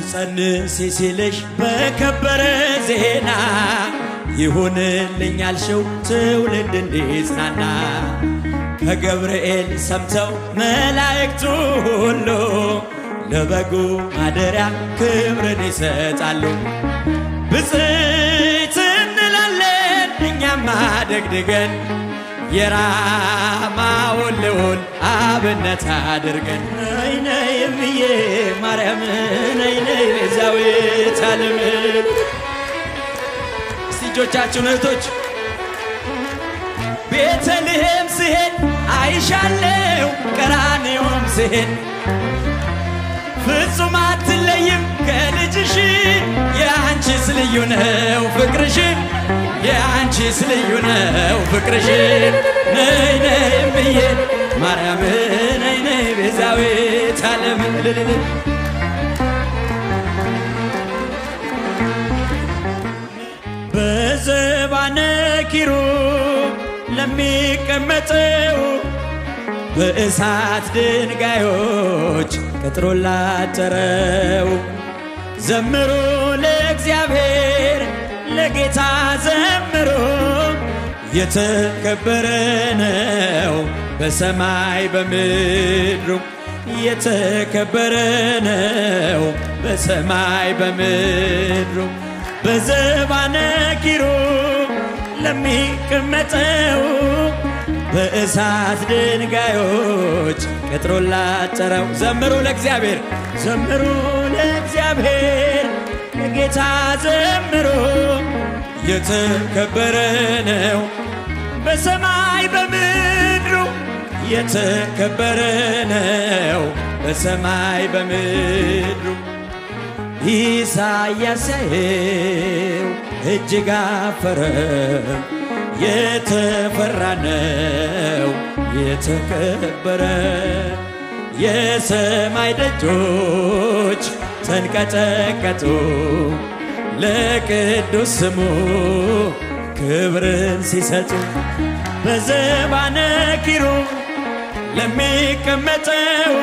ትጸንሲ ሲልሽ በከበረ ዜና ይሁንልኝ አልሽው ትውልድ እንዲጽናና ከገብርኤል ሰምተው መላእክቱ ሁሉ ለበጉ ማደሪያ ክብርን ይሰጣሉ። ብፅዕት እንላለን እኛም አደግድገን የራማውን ልዑል አብነት አድርገን ነይ ነይ እምዬ ማርያም ነይ ነይ ቤዛዊተ ዓለም። እስቲ እጆቻችሁን እህቶች ቤተልሔም ስሄድ አይሻለው ቀራንዮም ስሄድ ፍጹም አትለይም ከልጅሽ የአንቺስ ልዩ ነው ፍቅርሽ የአንቺስ ልዩ ነው ፍቅርሽ ነይ ነይ እምዬ ማርያም ነይ ነይ ቤዛዊተ ዓለም። በዘባነ ኪሩብ ለሚቀመጠው በእሳት ድንጋዮች ቅጥሩን ላጠረው ዘምሩ ለእግዚአብሔር ለጌታ ዘምሩ የተከበረ ነው በሰማይ በምድሩ የተከበረ ነው በሰማይ በምድሩ በዘባነ ኪሩብ ለሚቀመጠው በእሳት ድንጋዮች ቅጥሩን ላጠረው ዘምሩ ለእግዚአብሔር ዘምሩ ለእግዚአብሔር ለጌታ ዘምሩ የተከበረ ነው በሰማይ በምድሩ የተከበረ ነው በሰማይ በምድሩ ኢሳይያስ ያየው እጅግ አፈረ የተፈራ ነው የተከበረ የሰማይ ደጆች ተንቀጠቀጡ ለቅዱስ ስሙ ክብርን ሲሰጡ በዘባነ ኪሩብ ለሚቀመጠው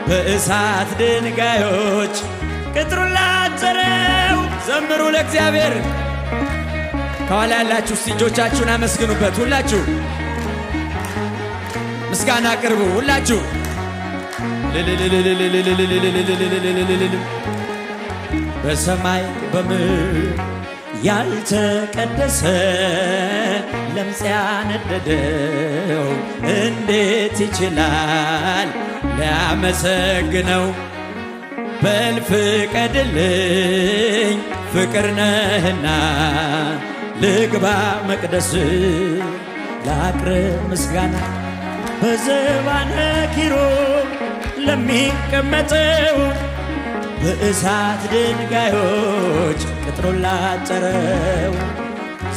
በእሳት ድንጋዮች ቅጥሩን ላጠረው ዘምሩ ለእግዚአብሔር። ከኋላ ያላችሁ እጆቻችሁን አመስግኑበት። ሁላችሁ ምስጋና አቅርቡ። ሁላችሁ በሰማይ በምድር ያልተቀደሰ ለምጽ ያነደደው እንዴት ይችላል ሊያመሰግነው? በል ፍቀድልኝ ፍቅር ነህና ልግባ መቅደስ ላቅርብ ምስጋና በዘባነ ኪሩብ ለሚቀመጠው በእሳት ድንጋዮች ቅጥሩን ላጠረው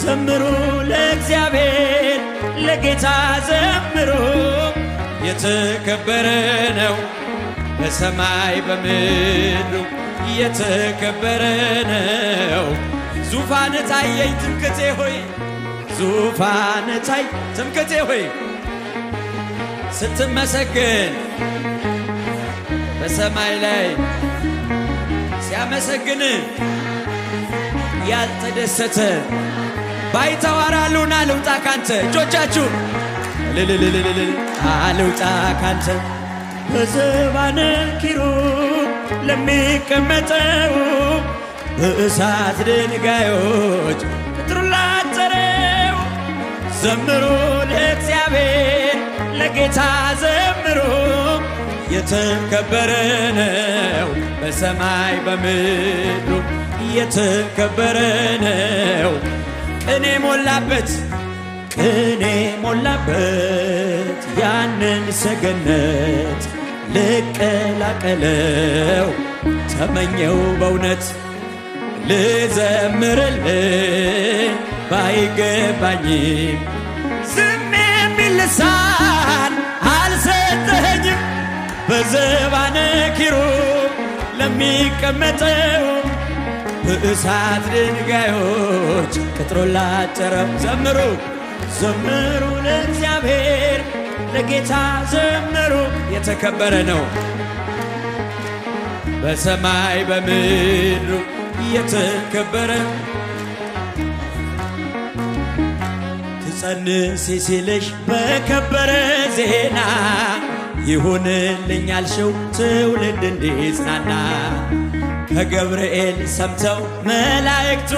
ዘምሩ ለእግዚአብሔር ለጌታ ዘምሩ የተከበረ ነው በሰማይ በምድሩ የተከበረ ነው። ዙፋን ታየኝ ትምክህቴ ሆይ ዙፋን ታይ ትምክህቴ ሆይ ስትመሰግን በሰማይ ላይ ሲያመሰግን ያልተደሰተ ባይተዋራሉና ልውጣ ካንተ እጆቻችሁ አልውጣ ካንተ በዘባነ ኪሩብ ለሚቀመጠው በእሳት ድንጋዮች ቅጥሩን ላጠረው ዘምሩ ለእግዚአብሔር ለጌታ ዘምሩ የተከበረ ነው በሰማይ በምድሩ የተከበረ ነው። ቅኔ ሞላበት ቅኔ ሞላበት ያንን ሰገነት ልቀላቀለው ተመኘው በእውነት ልዘምርልህ ባይገባኝም ዝም የሚል ልሳን አልሰጠኸኝም በዘባነ ኪሩብ ለሚቀመጠው በእሳት ድንጋዮች ቅጥሩን ላጠረው ዘምሩ ዘምሩ ለእግዚአብሔር ለጌታ ዘምሩ የተከበረ ነው በሰማይ በምድሩ የተከበረ ትጸንሲ ሲልሽ በከበረ ዜና ይሁንልኝ ያልሽው ትውልድ እንዲጽናና ከገብርኤል ሰምተው መላእክቱ